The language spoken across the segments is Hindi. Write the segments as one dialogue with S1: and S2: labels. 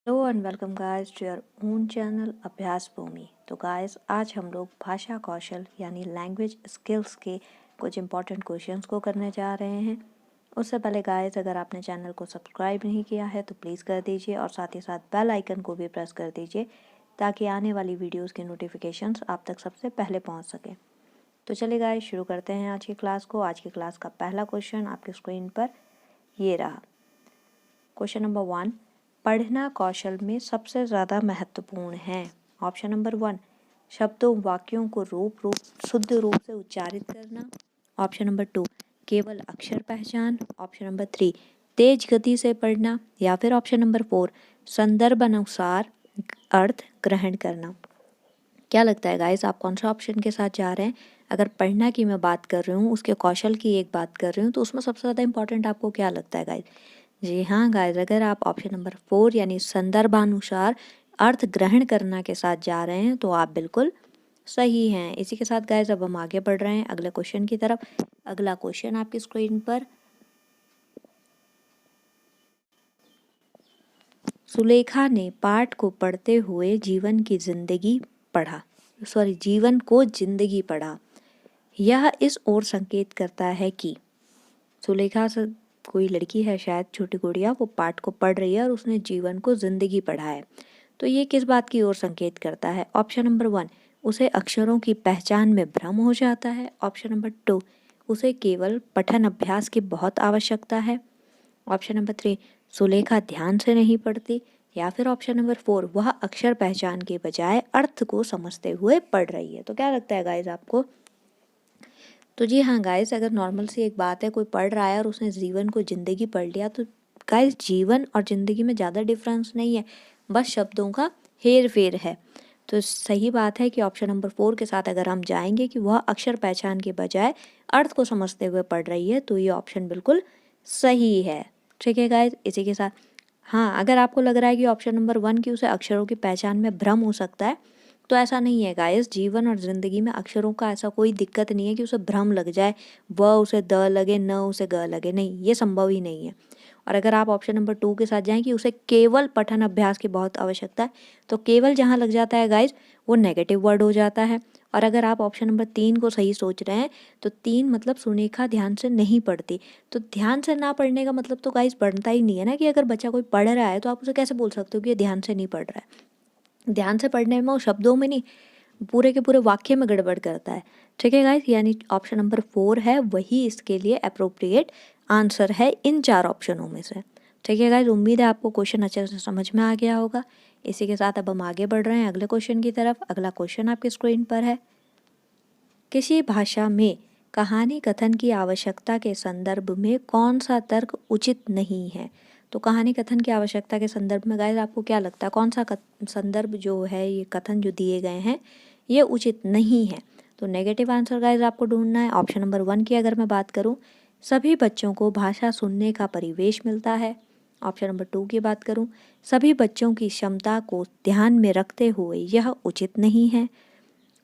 S1: Hello and welcome guys to your own channel Abhyas Bhoomi. तो गाइस आज हम लोग भाषा कौशल यानी लैंग्वेज स्किल्स के कुछ इंपॉर्टेंट क्वेश्चंस को करने जा रहे हैं। उससे पहले गाइस अगर आपने चैनल को सब्सक्राइब नहीं किया है तो प्लीज़ कर दीजिए और साथ ही साथ बेल आइकन को भी प्रेस कर दीजिए ताकि आने वाली वीडियोज़ की नोटिफिकेशंस आप तक सबसे पहले पहुँच सकें। तो चलिए गाइस शुरू करते हैं आज की क्लास को। आज की क्लास का पहला क्वेश्चन आपकी स्क्रीन पर ये रहा। क्वेश्चन नंबर 1, पढ़ना कौशल में सबसे ज़्यादा महत्वपूर्ण है। ऑप्शन नंबर 1, शब्दों वाक्यों को शुद्ध रूप से उच्चारित करना। ऑप्शन नंबर 2, केवल अक्षर पहचान। ऑप्शन नंबर 3, तेज गति से पढ़ना। या फिर ऑप्शन नंबर 4, संदर्भ अनुसार अर्थ ग्रहण करना। क्या लगता है गाइस आप कौन सा ऑप्शन के साथ जा रहे हैं? अगर पढ़ना की मैं बात कर रही हूँ, उसके कौशल की एक बात कर रही हूँ, तो उसमें सबसे ज़्यादा इंपॉर्टेंट आपको क्या लगता है गाइस? जी हाँ गाइस, अगर आप ऑप्शन नंबर 4 यानी संदर्भानुसार अर्थ ग्रहण करना के साथ जा रहे हैं तो आप बिल्कुल सही हैं। इसी के साथ गाइस अब हम आगे बढ़ रहे हैं अगले क्वेश्चन की तरफ। अगला क्वेश्चन आपकी स्क्रीन पर, सुलेखा ने पाठ को पढ़ते हुए जीवन को जिंदगी पढ़ा। यह इस ओर संकेत करता है कि सुलेखा से कोई लड़की है, शायद छोटी गुड़िया, वो पाठ को पढ़ रही है और उसने जीवन को जिंदगी पढ़ा है। तो ये किस बात की ओर संकेत करता है? ऑप्शन नंबर 1, उसे अक्षरों की पहचान में भ्रम हो जाता है। ऑप्शन नंबर 2, उसे केवल पठन अभ्यास की बहुत आवश्यकता है। ऑप्शन नंबर 3, सुलेखा ध्यान से नहीं पढ़ती। या फिर ऑप्शन नंबर 4, वह अक्षर पहचान के बजाय अर्थ को समझते हुए पढ़ रही है। तो क्या लगता है गाइज आपको? तो जी हाँ गाइस, अगर नॉर्मल सी एक बात है, कोई पढ़ रहा है और उसने जीवन को जिंदगी पढ़ लिया, तो गाइस जीवन और जिंदगी में ज़्यादा डिफरेंस नहीं है, बस शब्दों का हेर फेर है। तो सही बात है कि ऑप्शन नंबर 4 के साथ अगर हम जाएंगे कि वह अक्षर पहचान के बजाय अर्थ को समझते हुए पढ़ रही है, तो ये ऑप्शन बिल्कुल सही है। ठीक है गाइस, इसी के साथ हाँ, अगर आपको लग रहा है कि ऑप्शन नंबर 1 की उसे अक्षरों की पहचान में भ्रम हो सकता है, तो ऐसा नहीं है गाइस। जीवन और ज़िंदगी में अक्षरों का ऐसा कोई दिक्कत नहीं है कि उसे भ्रम लग जाए, व उसे द लगे, न उसे ग लगे, नहीं, ये संभव ही नहीं है। और अगर आप ऑप्शन नंबर 2 के साथ जाएं कि उसे केवल पठन अभ्यास की बहुत आवश्यकता है, तो केवल जहाँ लग जाता है गाइस वो नेगेटिव वर्ड हो जाता है। और अगर आप ऑप्शन नंबर 3 को सही सोच रहे हैं, तो 3 मतलब सुनेखा ध्यान से नहीं पढ़ती। तो ध्यान से ना पढ़ने का मतलब तो गाइस बनता ही नहीं है ना, कि अगर बच्चा कोई पढ़ रहा है तो आप उसे कैसे बोल सकते हो कि ये ध्यान से नहीं पढ़ रहा है। ध्यान से पढ़ने में, वो शब्दों में नहीं, पूरे के पूरे वाक्य में गड़बड़ करता है। ठीक है गाइस, यानी ऑप्शन नंबर 4 है वही इसके लिए अप्रोप्रिएट आंसर है इन 4 ऑप्शनों में से। ठीक है गाइस, उम्मीद है आपको क्वेश्चन अच्छे से समझ में आ गया होगा। इसी के साथ अब हम आगे बढ़ रहे हैं अगले क्वेश्चन की तरफ। अगला क्वेश्चन आपकी स्क्रीन पर है, किसी भाषा में कहानी कथन की आवश्यकता के संदर्भ में कौन सा तर्क उचित नहीं है? तो कहानी कथन की आवश्यकता के संदर्भ में गाइस आपको क्या लगता है, कौन सा संदर्भ जो है, ये कथन जो दिए गए हैं, ये उचित नहीं है? तो नेगेटिव आंसर गाइस आपको ढूंढना है। ऑप्शन नंबर 1 की अगर मैं बात करूँ, सभी बच्चों को भाषा सुनने का परिवेश मिलता है। ऑप्शन नंबर 2 की बात करूँ, सभी बच्चों की क्षमता को ध्यान में रखते हुए यह उचित नहीं है।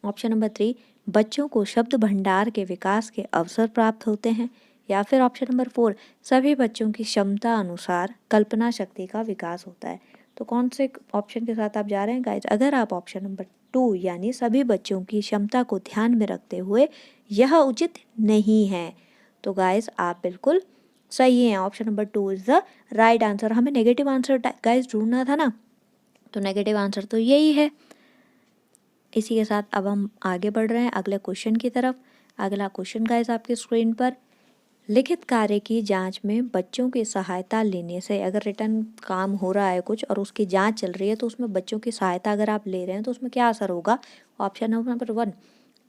S1: ऑप्शन नंबर 3, बच्चों को शब्द भंडार के विकास के अवसर प्राप्त होते हैं। या फिर ऑप्शन नंबर 4, सभी बच्चों की क्षमता अनुसार कल्पना शक्ति का विकास होता है। तो कौन से ऑप्शन के साथ आप जा रहे हैं गाइज? अगर आप ऑप्शन नंबर 2 यानी सभी बच्चों की क्षमता को ध्यान में रखते हुए यह उचित नहीं है, तो गाइज आप बिल्कुल सही हैं। Option number 2 is the right answer. हमें नेगेटिव आंसर गाइज ढूंढना था ना, तो नेगेटिव आंसर तो यही है। इसी के साथ अब हम आगे बढ़ रहे हैं अगले क्वेश्चन की तरफ। अगला क्वेश्चन गाइस आपकी स्क्रीन पर, लिखित कार्य की जांच में बच्चों की सहायता लेने से, अगर रिटर्न काम हो रहा है कुछ और उसकी जांच चल रही है, तो उसमें बच्चों की सहायता अगर आप ले रहे हैं तो उसमें क्या असर होगा? ऑप्शन नंबर 1,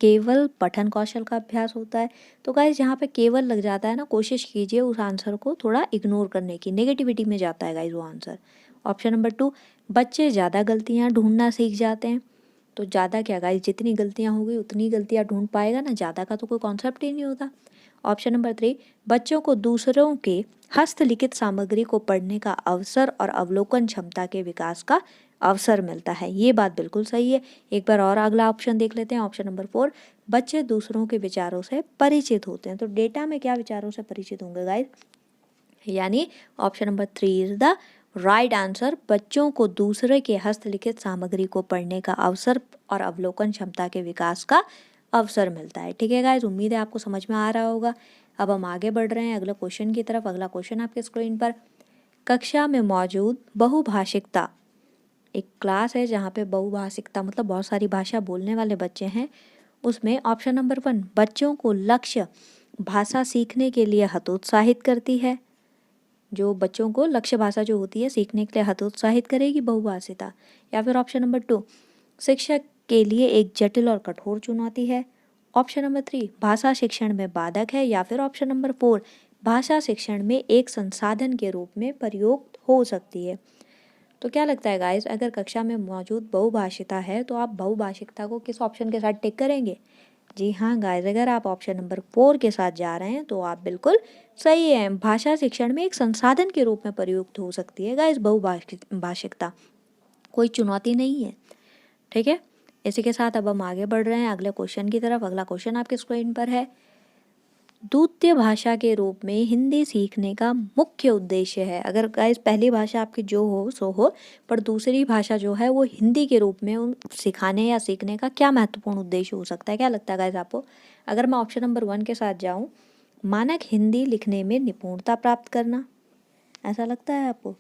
S1: केवल पठन कौशल का अभ्यास होता है। तो गाइस जहाँ पे केवल लग जाता है ना, कोशिश कीजिए उस आंसर को थोड़ा इग्नोर करने की, नेगेटिविटी में जाता है गाइस वो आंसर। ऑप्शन नंबर 2, बच्चे ज़्यादा गलतियाँ ढूंढना सीख जाते हैं। तो ज़्यादा क्या गाइस, जितनी गलतियाँ होगी उतनी गलतियाँ ढूंढ पाएगा ना, ज़्यादा का तो कोई कॉन्सेप्ट ही नहीं होता। ऑप्शन नंबर 3, बच्चों को दूसरों के हस्तलिखित सामग्री को पढ़ने का अवसर और अवलोकन क्षमता के विकास का अवसर मिलता है। ये बात बिल्कुल सही है। एक बार और अगला ऑप्शन देख लेते हैं, ऑप्शन नंबर 4, बच्चे दूसरों के विचारों से परिचित होते हैं। तो डेटा में क्या विचारों से परिचित होंगे गाइस? यानी option number 3 is the right answer, बच्चों को दूसरे के हस्तलिखित सामग्री को पढ़ने का अवसर और अवलोकन क्षमता के विकास का अवसर मिलता है। ठीक है गाइस, उम्मीद है आपको समझ में आ रहा होगा। अब हम आगे बढ़ रहे हैं अगले क्वेश्चन की तरफ। अगला क्वेश्चन आपके स्क्रीन पर, कक्षा में मौजूद बहुभाषिकता, एक क्लास है जहाँ पे बहुभाषिकता मतलब बहुत सारी भाषा बोलने वाले बच्चे हैं, उसमें ऑप्शन नंबर 1 बच्चों को लक्ष्य भाषा सीखने के लिए हतोत्साहित करती है। जो बच्चों को लक्ष्य भाषा जो होती है सीखने के लिए हतोत्साहित करेगी बहुभाषिता। या फिर ऑप्शन नंबर 2 शिक्षक के लिए एक जटिल और कठोर चुनौती है। ऑप्शन नंबर 3 भाषा शिक्षण में बाधक है। या फिर ऑप्शन नंबर 4 भाषा शिक्षण में एक संसाधन के रूप में प्रयोग हो सकती है। तो क्या लगता है गाइस, अगर कक्षा में मौजूद बहुभाषिता है तो आप बहुभाषिकता को किस ऑप्शन के साथ टिक करेंगे? जी हाँ गाइस, अगर आप ऑप्शन नंबर 4 के साथ जा रहे हैं तो आप बिल्कुल सही है। भाषा शिक्षण में एक संसाधन के रूप में प्रयुक्त हो सकती है गाइस बहुभाषिकता, कोई चुनौती नहीं है। ठीक है, इसी के साथ अब हम आगे बढ़ रहे हैं अगले क्वेश्चन की तरफ। अगला क्वेश्चन आपके स्क्रीन पर है, द्वितीय भाषा के रूप में हिंदी सीखने का मुख्य उद्देश्य है। अगर गाइस पहली भाषा आपकी जो हो सो हो, पर दूसरी भाषा जो है वो हिंदी के रूप में उन सिखाने या सीखने का क्या महत्वपूर्ण उद्देश्य हो सकता है? क्या लगता है गाइस आपको? अगर मैं ऑप्शन नंबर 1 के साथ जाऊँ, मानक हिंदी लिखने में निपुणता प्राप्त करना, ऐसा लगता है आपको?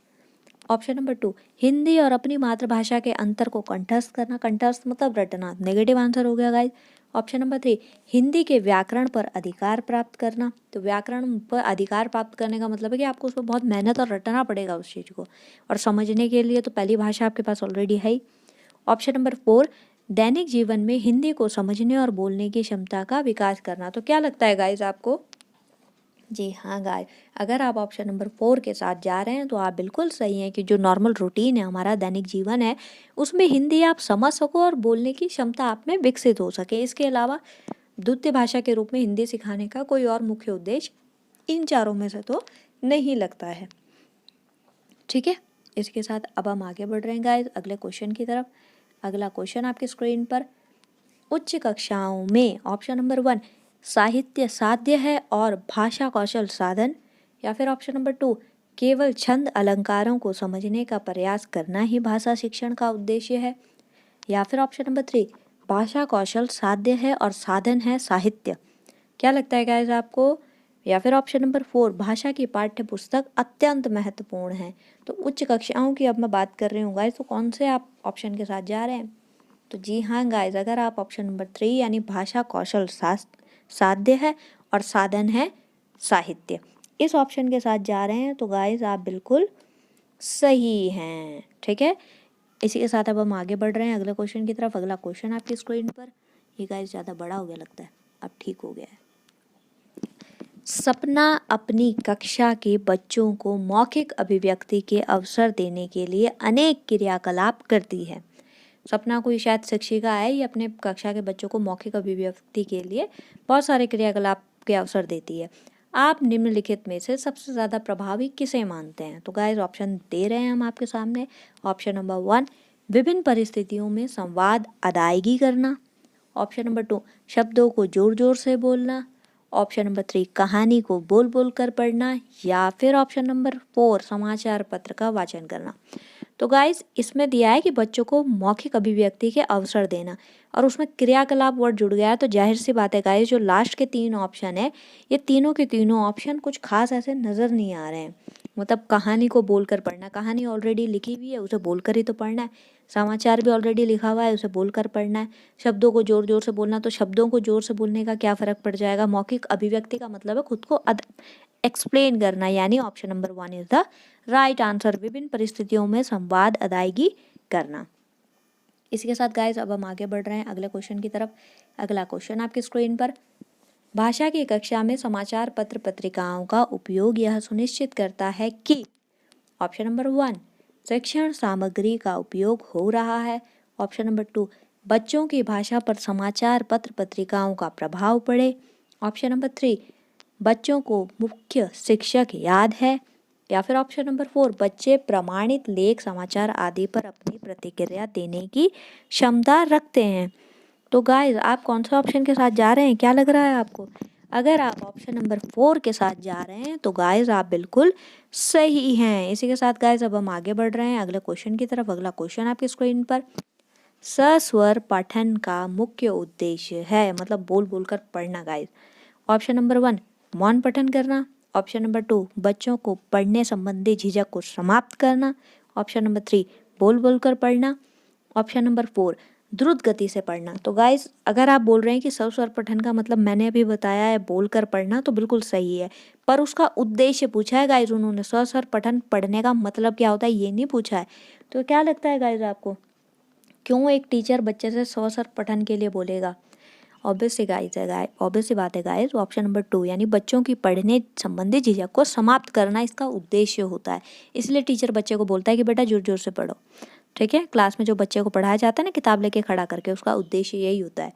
S1: ऑप्शन नंबर 2 हिंदी और अपनी मातृभाषा के अंतर को कंठस्थ करना, कंठस्थ मतलब रटना, नेगेटिव आंसर हो गया गाइस। ऑप्शन नंबर 3 हिंदी के व्याकरण पर अधिकार प्राप्त करना। तो व्याकरण पर अधिकार प्राप्त करने का मतलब है कि आपको उसमें बहुत मेहनत और रटना पड़ेगा उस चीज़ को, और समझने के लिए तो पहली भाषा आपके पास ऑलरेडी है ही। ऑप्शन नंबर 4 दैनिक जीवन में हिंदी को समझने और बोलने की क्षमता का विकास करना। तो क्या लगता है गाइस आपको? जी हाँ गाइस, अगर आप ऑप्शन नंबर 4 के साथ जा रहे हैं तो आप बिल्कुल सही हैं कि जो नॉर्मल रूटीन है, हमारा दैनिक जीवन है, उसमें हिंदी आप समझ सको और बोलने की क्षमता आप में विकसित हो सके। इसके अलावा द्वितीय भाषा के रूप में हिंदी सिखाने का कोई और मुख्य उद्देश्य इन चारों में से तो नहीं लगता है। ठीक है, इसके साथ अब हम आगे बढ़ रहे हैं गाइस अगले क्वेश्चन की तरफ। अगला क्वेश्चन आपकी स्क्रीन पर, उच्च कक्षाओं में ऑप्शन नंबर 1 साहित्य साध्य है और भाषा कौशल साधन। या फिर ऑप्शन नंबर 2 केवल छंद अलंकारों को समझने का प्रयास करना ही भाषा शिक्षण का उद्देश्य है। या फिर ऑप्शन नंबर 3 भाषा कौशल साध्य है और साधन है साहित्य। क्या लगता है गाइस आपको? या फिर ऑप्शन नंबर 4 भाषा की पाठ्य पुस्तक अत्यंत महत्वपूर्ण है। तो उच्च कक्षाओं की अब मैं बात कर रही हूँ गाइस, तो कौन से आप ऑप्शन के साथ जा रहे हैं? तो जी हाँ गाइस, अगर आप ऑप्शन नंबर 3 यानी भाषा कौशल साध्य है और साधन है साहित्य, इस ऑप्शन के साथ जा रहे हैं तो गाइस आप बिल्कुल सही हैं। ठीक है, इसी के साथ अब हम आगे बढ़ रहे हैं अगले क्वेश्चन की तरफ। अगला क्वेश्चन आपकी स्क्रीन पर, ये गाइस ज़्यादा बड़ा हो गया लगता है, अब ठीक हो गया है। सपना अपनी कक्षा के बच्चों को मौखिक अभिव्यक्ति के अवसर देने के लिए अनेक क्रियाकलाप करती है। सपना कोई शायद शिक्षिका है, ये अपने कक्षा के बच्चों को मौखिक अभिव्यक्ति के लिए बहुत सारे क्रियाकलाप के अवसर देती है। आप निम्नलिखित में से सबसे ज़्यादा प्रभावी किसे मानते हैं? तो गाइस ऑप्शन दे रहे हैं हम आपके सामने। ऑप्शन नंबर 1 विभिन्न परिस्थितियों में संवाद अदायगी करना। ऑप्शन नंबर 2 शब्दों को जोर जोर से बोलना। ऑप्शन नंबर 3 कहानी को बोल बोल कर पढ़ना। या फिर ऑप्शन नंबर 4 समाचार पत्र का वाचन करना। तो गाइस इसमें दिया है कि बच्चों को मौखिक अभिव्यक्ति के अवसर देना, और उसमें क्रियाकलाप वर्ड जुड़ गया है, तो जाहिर सी बात है गाइस जो लास्ट के 3 ऑप्शन है, ये तीनों के तीनों ऑप्शन कुछ खास ऐसे नज़र नहीं आ रहे हैं। मतलब कहानी को बोलकर पढ़ना, कहानी ऑलरेडी लिखी हुई है, उसे बोलकर ही तो पढ़ना है। समाचार भी ऑलरेडी लिखा हुआ है, उसे बोलकर पढ़ना है। शब्दों को जोर जोर से बोलना, तो शब्दों को जोर से बोलने का क्या फ़र्क पड़ जाएगा? मौखिक अभिव्यक्ति का मतलब है खुद को एक्सप्लेन करना, यानी option number 1 is the right answer, विभिन्न परिस्थितियों में संवाद अदायगी करना। इसी के साथ गाइस अब हम आगे बढ़ रहे हैं अगले क्वेश्चन की तरफ। अगला क्वेश्चन आपकी स्क्रीन पर, भाषा की कक्षा में समाचार पत्र पत्रिकाओं का उपयोग यह सुनिश्चित करता है कि ऑप्शन नंबर 1 शिक्षण सामग्री का उपयोग हो रहा है। ऑप्शन नंबर 2 बच्चों की भाषा पर समाचार पत्र पत्रिकाओं का प्रभाव पड़े। ऑप्शन नंबर 3 बच्चों को मुख्य शिक्षक याद है। या फिर ऑप्शन नंबर 4 बच्चे प्रमाणित लेख समाचार आदि पर अपनी प्रतिक्रिया देने की क्षमता रखते हैं। तो गाइस आप कौन सा ऑप्शन के साथ जा रहे हैं? क्या लग रहा है आपको? अगर आप ऑप्शन नंबर 4 के साथ जा रहे हैं तो गाइस आप बिल्कुल सही हैं। इसी के साथ गाइस अब हम आगे बढ़ रहे हैं अगले क्वेश्चन की तरफ। अगला क्वेश्चन आपकी स्क्रीन पर, सस्वर पठन का मुख्य उद्देश्य है, मतलब बोल बोल कर पढ़ना गाइस। ऑप्शन नंबर 1 मौन पठन करना, ऑप्शन नंबर 2 बच्चों को पढ़ने संबंधी झिझक को समाप्त करना, ऑप्शन नंबर 3 बोल बोल कर पढ़ना, ऑप्शन नंबर 4 द्रुत गति से पढ़ना। तो गाइस अगर आप बोल रहे हैं कि सस्वर पठन का मतलब मैंने अभी बताया है बोल कर पढ़ना, तो बिल्कुल सही है, पर उसका उद्देश्य पूछा है गाइस उन्होंने। सस्वर पठन पढ़ने का मतलब क्या होता है ये नहीं पूछा है। तो क्या लगता है गाइस आपको, क्यों एक टीचर बच्चे से सस्वर पठन के लिए बोलेगा? ऑब्वियस सी बात है गाइस, ऑप्शन नंबर 2 यानी बच्चों की पढ़ने संबंधी झिझक को समाप्त करना इसका उद्देश्य होता है। इसलिए टीचर बच्चे को बोलता है कि बेटा जोर जोर से पढ़ो। ठीक है, क्लास में जो बच्चे को पढ़ाया जाता है ना किताब लेके खड़ा करके, उसका उद्देश्य यही होता है।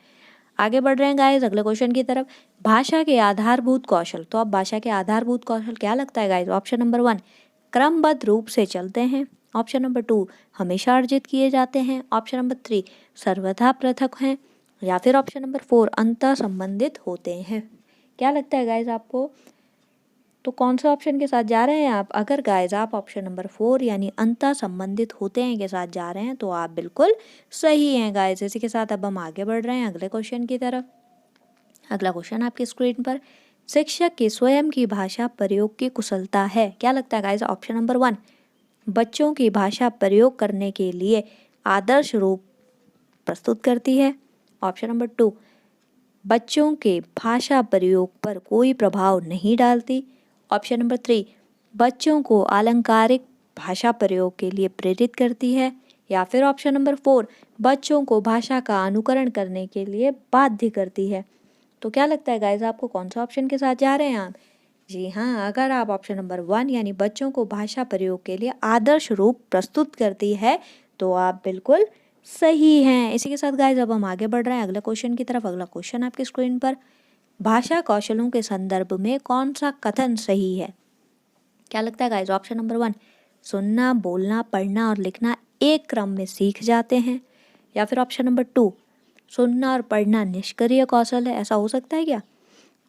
S1: आगे बढ़ रहे हैं गाइस अगले क्वेश्चन की तरफ। भाषा के आधारभूत कौशल, तो अब भाषा के आधारभूत कौशल क्या लगता है गाइस? ऑप्शन नंबर 1 क्रमबद्ध रूप से चलते हैं, ऑप्शन नंबर 2 हमेशा अर्जित किए जाते हैं, ऑप्शन नंबर 3 सर्वथा पृथक हैं, या फिर ऑप्शन नंबर 4 अंतः संबंधित होते हैं। क्या लगता है गाइस आपको, तो कौन सा ऑप्शन के साथ जा रहे हैं आप? अगर गाइस आप ऑप्शन नंबर 4 यानी अंतः संबंधित होते हैं के साथ जा रहे हैं तो आप बिल्कुल सही हैं गाइस। इसी के साथ अब हम आगे बढ़ रहे हैं अगले क्वेश्चन की तरफ। अगला क्वेश्चन आपकी स्क्रीन पर, शिक्षक की स्वयं की भाषा प्रयोग की कुशलता है। क्या लगता है गाइस? ऑप्शन नंबर 1 बच्चों की भाषा प्रयोग करने के लिए आदर्श रूप प्रस्तुत करती है, ऑप्शन नंबर 2 बच्चों के भाषा प्रयोग पर कोई प्रभाव नहीं डालती, ऑप्शन नंबर 3 बच्चों को अलंकारिक भाषा प्रयोग के लिए प्रेरित करती है, या फिर ऑप्शन नंबर 4 बच्चों को भाषा का अनुकरण करने के लिए बाध्य करती है। तो क्या लगता है गाइस आपको, कौन सा ऑप्शन के साथ जा रहे हैं आप? जी हाँ, अगर आप ऑप्शन नंबर 1 यानी बच्चों को भाषा प्रयोग के लिए आदर्श रूप प्रस्तुत करती है तो आप बिल्कुल सही हैं। इसी के साथ गाइस अब हम आगे बढ़ रहे हैं अगले क्वेश्चन की तरफ। अगला क्वेश्चन आपकी स्क्रीन पर, भाषा कौशलों के संदर्भ में कौन सा कथन सही है? क्या लगता है गाइस? ऑप्शन नंबर 1 सुनना, बोलना, पढ़ना और लिखना एक क्रम में सीख जाते हैं, या फिर ऑप्शन नंबर 2 सुनना और पढ़ना निष्क्रिय कौशल है। ऐसा हो सकता है क्या?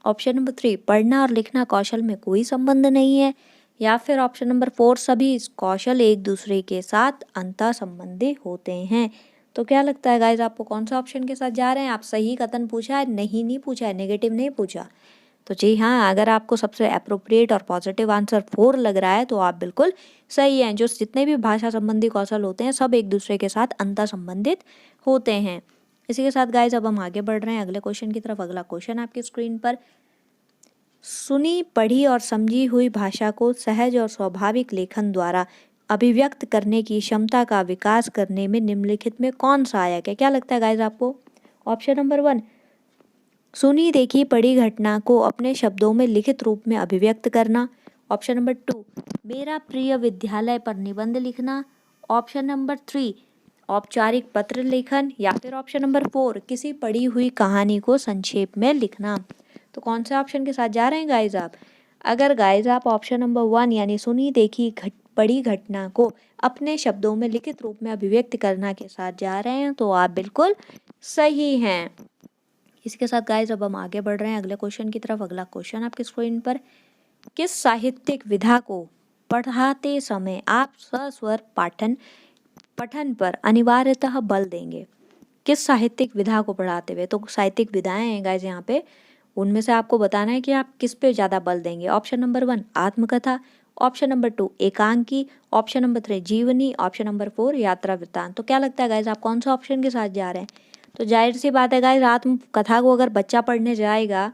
S1: ऑप्शन नंबर 3 पढ़ना और लिखना कौशल में कोई संबंध नहीं है, या फिर ऑप्शन नंबर 4 सभी कौशल एक दूसरे के साथ अंतः संबंधी होते हैं। तो क्या लगता है गाइस आपको, कौन सा ऑप्शन के साथ जा रहे हैं आप? सही कथन पूछा है, नहीं पूछा है, नेगेटिव नहीं पूछा। तो जी हाँ, अगर आपको सबसे अप्रोप्रिएट और पॉजिटिव आंसर 4 लग रहा है तो आप बिल्कुल सही हैं। जो जितने भी भाषा संबंधी कौशल होते हैं सब एक दूसरे के साथ अंतः संबंधित होते हैं। इसी के साथ गाइस अब हम आगे बढ़ रहे हैं अगले क्वेश्चन की तरफ। अगला क्वेश्चन आपकी स्क्रीन पर, सुनी, पढ़ी और समझी हुई भाषा को सहज और स्वाभाविक लेखन द्वारा अभिव्यक्त करने की क्षमता का विकास करने में निम्नलिखित में कौन सहायक है? क्या लगता है गाइस आपको? ऑप्शन नंबर 1 सुनी देखी पढ़ी घटना को अपने शब्दों में लिखित रूप में अभिव्यक्त करना, ऑप्शन नंबर 2 मेरा प्रिय विद्यालय पर निबंध लिखना, ऑप्शन नंबर 3 औपचारिक पत्र लेखन, या फिर ऑप्शन नंबर 4 किसी पढ़ी हुई कहानी को संक्षेप में लिखना। तो कौन से ऑप्शन के साथ जा रहे हैं गाइस आप? अगर गाइस आप ऑप्शन नंबर 1 यानी सुनी देखी पढ़ी घटना को अपने शब्दों में लिखित रूप में अभिव्यक्त करना के साथ जा रहे हैं तो आप बिल्कुल सही हैं। इसके साथ गाइस अब हम आगे बढ़ रहे हैं अगले क्वेश्चन की तरफ। अगला क्वेश्चन आपकी स्क्रीन पर, किस साहित्यिक विधा को पढ़ाते समय आप सस्वर पठन पर अनिवार्यतः बल देंगे? किस साहित्यिक विधा को पढ़ाते हुए, तो साहित्यिक विधाएं हैं गाइस यहाँ पे, उनमें से आपको बताना है कि आप किस पे ज़्यादा बल देंगे। ऑप्शन नंबर 1 आत्मकथा, ऑप्शन नंबर 2 एकांकी, ऑप्शन नंबर 3 जीवनी, ऑप्शन नंबर 4 यात्रा वृत्तांत। तो क्या लगता है गाइस आप कौन सा ऑप्शन के साथ जा रहे हैं? तो जाहिर सी बात है गाइस, आत्मकथा को अगर बच्चा पढ़ने जाएगा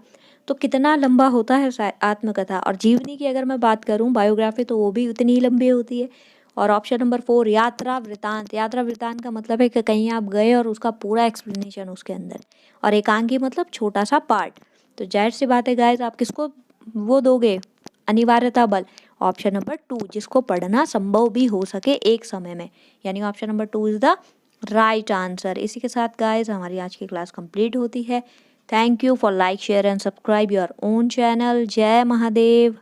S1: तो कितना लंबा होता है आत्मकथा, और जीवनी की अगर मैं बात करूं बायोग्राफी तो वो भी उतनी ही लंबी होती है। और ऑप्शन नंबर 4 यात्रा वृत्तांत का मतलब है कि कहीं आप गए और उसका पूरा एक्सप्लेनेशन उसके अंदर, और एकांकी मतलब छोटा सा पार्ट। तो जाहिर सी बात है गाइस आप किसको वो दोगे अनिवार्यता बल? ऑप्शन नंबर 2 जिसको पढ़ना संभव भी हो सके एक समय में, यानी option number 2 is the right answer. इसी के साथ गाइस हमारी आज की क्लास कंप्लीट होती है। Thank you for like share and subscribe your own channel. जय महादेव।